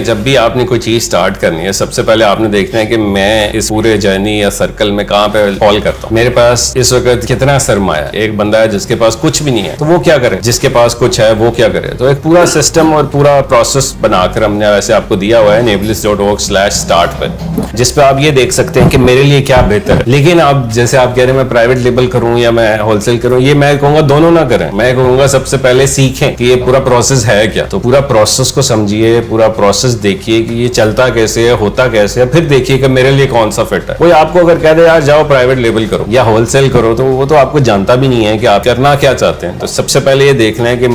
जब भी आपने कोई चीज स्टार्ट करनी है, सबसे पहले आपने देखना है कि मैं इस पूरे जर्नी या सर्कल में कहाँ पे फॉल करता हूँ। मेरे पास इस वक्त कितना सरमाया। एक बंदा है जिसके पास कुछ भी नहीं है, तो वो क्या करे? जिसके पास कुछ है वो क्या करे? तो एक पूरा सिस्टम और पूरा प्रोसेस बनाकर हमने वैसे आपको दिया हुआ है nablus.org/start पर, जिसपे आप ये देख सकते हैं कि मेरे लिए क्या बेहतर है। लेकिन आप जैसे आप कह रहे हैं मैं प्राइवेट लेबल करूँ या मैं होलसेल करूँ, ये मैं कहूँगा दोनों ना करें। मैं कहूँगा सबसे पहले सीखें कि ये पूरा प्रोसेस है क्या। तो पूरा प्रोसेस को समझिए, पूरा प्रोसेस देखिए कि ये चलता कैसे है, होता कैसे है, फिर देखिए कि मेरे लिए कौन सा फिट है। कोई आपको अगर कह दे यार जाओ प्राइवेट लेबल करो या होलसेल करो, तो वो तो आपको जानता भी नहीं है कि आप करना क्या चाहते हैं। तो सबसे पहले ये देखना है कि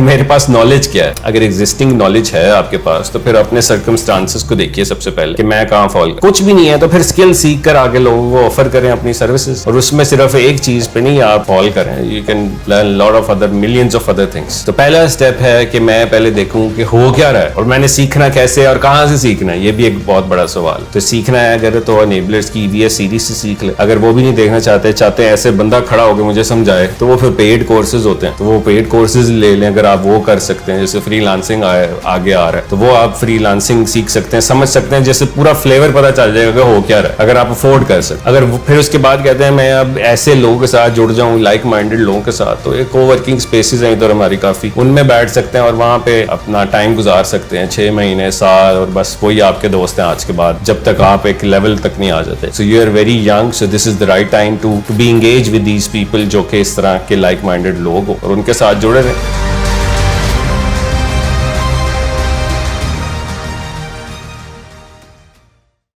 मेरे पास नॉलेज क्या है। अगर एग्जिस्टिंग नॉलेज है आपके पास, तो फिर अपने सर्कमस्टांसेस को देखिए सबसे पहले कि मैं कहाँ फॉल। कुछ भी नहीं है तो फिर स्किल सीख कर आगे लोगों को ऑफर करें अपनी सर्विसेज, और उसमें सिर्फ एक चीज पे नहीं आप फॉल करें। You can learn lot of other millions of other things. तो पहला स्टेप है कि मैं पहले देखूं कि हो क्या रहा है और मैंने सीखना कैसे और कहां से सीखना है। ये भी एक बहुत बड़ा सवाल। तो सीखना है अगर तो एनेबलर्स की EVS सीरीज से सीख ले। अगर वो भी नहीं देखना चाहते ऐसे बंदा खड़ा होकर मुझे समझाए, तो वो फिर पेड कोर्सेज होते हैं, तो वो पेड कोर्सेज ले लें। अगर आप वो कर सकते हैं, जैसे फ्रीलांसिंग आगे आ रहा है, तो वो आप फ्रीलांसिंग सीख सकते हैं, समझ सकते हैं, जैसे पूरा फ्लेवर पता चल जाएगा हो क्या रहा है, अगर आप अफोर्ड कर सकते। अगर फिर उसके बाद कहते हैं मैं अब ऐसे लोगों के साथ जुड़ जाऊं, लाइक माइंडेड लोगों के साथ, तो एक कोवर्किंग स्पेसेस हैं इधर हमारी काफी, उनमें बैठ सकते हैं और वहां पे अपना टाइम गुजार सकते हैं 6 महीने साल, और बस वही आपके दोस्त हैं आज के बाद, जब तक आप एक लेवल तक नहीं आ जाते। So you are very young, so this is the right time to be engage with these people जो कि इस तरह के लाइक माइंडेड लोग हो और उनके साथ जुड़े रहें।